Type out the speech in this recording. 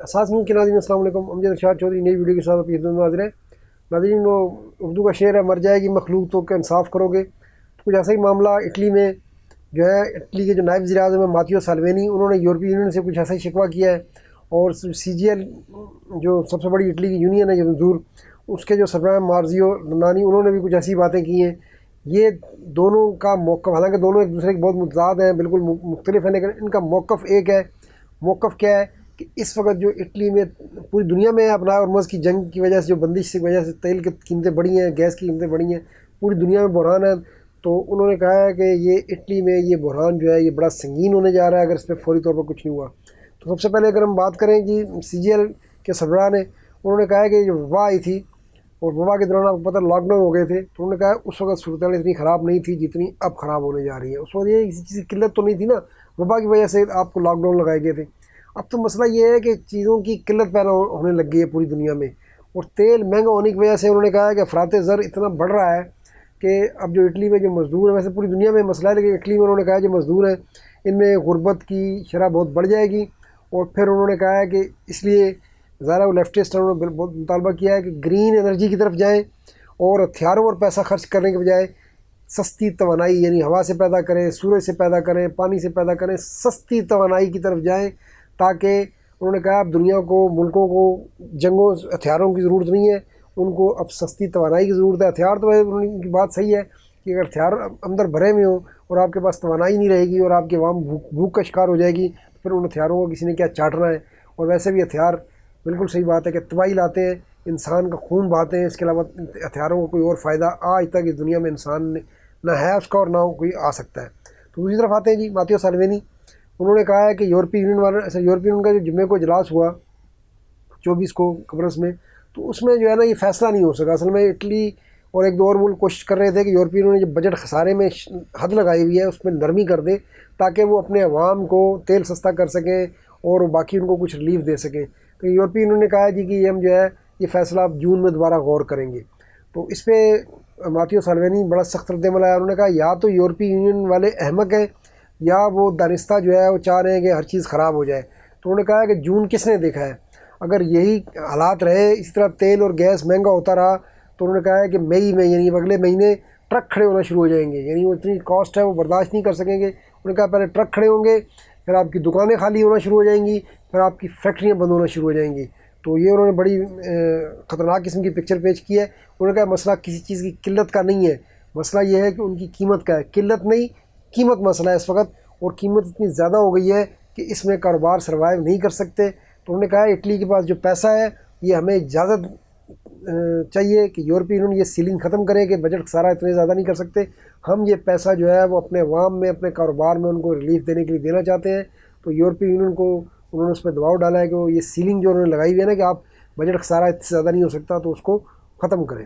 اساتذہ کے ناظرین السلام علیکم، امجد ارشاد چودھری نئی ویڈیو کے ساتھ آپ کی خدمت میں حاضر ہے۔ ناظرین، وہ اردو کا شعر ہے، مر جائے گی مخلوق تو کہ انصاف کرو گے۔ کچھ ایسا ہی معاملہ اٹلی میں جو ہے، اٹلی کے جو نائب وزیر اعظم ہیں ماتیو سالوینی، انہوں نے یورپی یونین سے کچھ ایسا ہی شکوہ کیا ہے، اور سی جی ایل جو سب سے بڑی اٹلی کی یونین ہے جو مزدور، اس کے جو سربراہ مارزیو رنانی، انہوں نے بھی کچھ ایسی باتیں کی ہیں۔ یہ دونوں کا موقف، حالانکہ دونوں ایک دوسرے کے بہت متضاد ہیں، بالکل مختلف ہیں، لیکن ان کا موقف ایک ہے۔ موقف کیا ہے کہ اس وقت جو اٹلی میں پوری دنیا میں اپنا اور مرض کی جنگ کی وجہ سے، جو بندش کی وجہ سے تیل کی قیمتیں بڑھی ہیں، گیس کی قیمتیں بڑھی ہیں، پوری دنیا میں بحران ہے۔ تو انہوں نے کہا ہے کہ یہ اٹلی میں یہ بحران جو ہے یہ بڑا سنگین ہونے جا رہا ہے اگر اس پہ فوری طور پر کچھ نہیں ہوا۔ تو سب سے پہلے اگر ہم بات کریں کہ سی جی ایل کے سربراہ نے، انہوں نے کہا ہے کہ جو وبا آئی تھی، اور وبا کے دوران آپ کو پتہ لاک ڈاؤن ہو گئے تھے، تو انہوں نے کہا اس وقت صورتحال اتنی خراب نہیں تھی جتنی اب خراب ہونے جا رہی ہے۔ اس وقت یہ کسی چیز کی قلت تو نہیں تھی نا، وبا کی وجہ سے آپ کو لاک ڈاؤن لگائے گئے تھے۔ اب تو مسئلہ یہ ہے کہ چیزوں کی قلت پیدا ہونے لگ گئی ہے پوری دنیا میں، اور تیل مہنگا ہونے کی وجہ سے انہوں نے کہا ہے کہ افراط زر اتنا بڑھ رہا ہے کہ اب جو اٹلی میں جو مزدور ہیں، ویسے پوری دنیا میں مسئلہ ہے لیکن اٹلی میں انہوں نے کہا ہے جو مزدور ہیں ان میں غربت کی شرح بہت بڑھ جائے گی۔ اور پھر انہوں نے کہا ہے کہ اس لیے ظاہر ہے لیفٹسٹ انہوں نے بہت مطالبہ کیا ہے کہ گرین انرجی کی طرف جائیں، اور ہتھیاروں پر پیسہ خرچ کرنے کے بجائے سستی توانائی، یعنی ہوا سے پیدا کریں، سورج سے پیدا کریں، پانی سے پیدا کریں، سستی توانائی کی طرف جائیں، تاکہ انہوں نے کہا اب دنیا کو، ملکوں کو جنگوں ہتھیاروں کی ضرورت نہیں ہے، ان کو اب سستی توانائی کی ضرورت ہے۔ ہتھیار تو ان کی بات صحیح ہے کہ اگر ہتھیار اندر بھرے ہوئے ہوں اور آپ کے پاس توانائی نہیں رہے گی اور آپ کی عوام بھوک کا شکار ہو جائے گی، تو پھر ان ہتھیاروں کو کسی نے کیا چاٹنا ہے۔ اور ویسے بھی ہتھیار بالکل صحیح بات ہے کہ تباہی لاتے ہیں، انسان کا خون بہاتے ہیں، اس کے علاوہ ہتھیاروں کو کوئی اور فائدہ آج تک اس دنیا میں انسان نے نہ ہے اس کا اور نہ کوئی آ سکتا ہے۔ تو دوسری طرف آتے ہیں جی ماتیو سالوینی، انہوں نے کہا ہے کہ یورپی یونین کا جو جمعے کو اجلاس ہوا 24 کو قبرص میں، تو اس میں جو ہے نا یہ فیصلہ نہیں ہو سکا۔ اصل میں اٹلی اور ایک دو اور ملک کوشش کر رہے تھے کہ یورپی یونین نے جو بجٹ خسارے میں حد لگائی ہوئی ہے اس میں نرمی کر دے، تاکہ وہ اپنے عوام کو تیل سستا کر سکیں اور باقی ان کو کچھ ریلیف دے سکیں۔ تو یورپی یونین نے کہا ہے جی کہ ہم جو ہے یہ فیصلہ اب جون میں دوبارہ غور کریں گے۔ تو اس پہ ماتیو سالوینی بڑا سخت رد عمل آیا۔ انہوں نے کہا یا تو یورپی یونین والے احمق ہیں یا وہ دانستہ جو ہے وہ چاہ رہے ہیں کہ ہر چیز خراب ہو جائے۔ تو انہوں نے کہا ہے کہ جون کس نے دیکھا ہے؟ اگر یہی حالات رہے، اسی طرح تیل اور گیس مہنگا ہوتا رہا، تو انہوں نے کہا ہے کہ مئی میں، یعنی اگلے مہینے ٹرک کھڑے ہونا شروع ہو جائیں گے، یعنی وہ اتنی کاسٹ ہے وہ برداشت نہیں کر سکیں گے۔ انہوں نے کہا پہلے ٹرک کھڑے ہوں گے، پھر آپ کی دکانیں خالی ہونا شروع ہو جائیں گی، پھر آپ کی فیکٹریاں بند ہونا شروع ہو جائیں گی۔ تو یہ انہوں نے بڑی خطرناک قسم کی پکچر پیش کی ہے۔ انہوں نے کہا مسئلہ کسی چیز کی قلت کا نہیں ہے، مسئلہ یہ ہے کہ ان کی قیمت کا ہے، قلت نہیں قیمت مسئلہ ہے اس وقت، اور قیمت اتنی زیادہ ہو گئی ہے کہ اس میں کاروبار سروائیو نہیں کر سکتے۔ تو انہوں نے کہا اٹلی کے پاس جو پیسہ ہے یہ ہمیں اجازت چاہیے کہ یورپی یونین یہ سیلنگ ختم کرے کہ بجٹ خسارہ اتنے زیادہ نہیں کر سکتے، ہم یہ پیسہ جو ہے وہ اپنے عوام میں، اپنے کاروبار میں ان کو ریلیف دینے کے لیے دینا چاہتے ہیں۔ تو یورپی یونین کو انہوں نے اس پہ دباؤ ڈالا ہے کہ وہ یہ سیلنگ جو انہوں نے لگائی ہوئی ہے نا کہ آپ بجٹ خسارہ اتنے زیادہ نہیں ہو سکتا، تو اس کو ختم کریں۔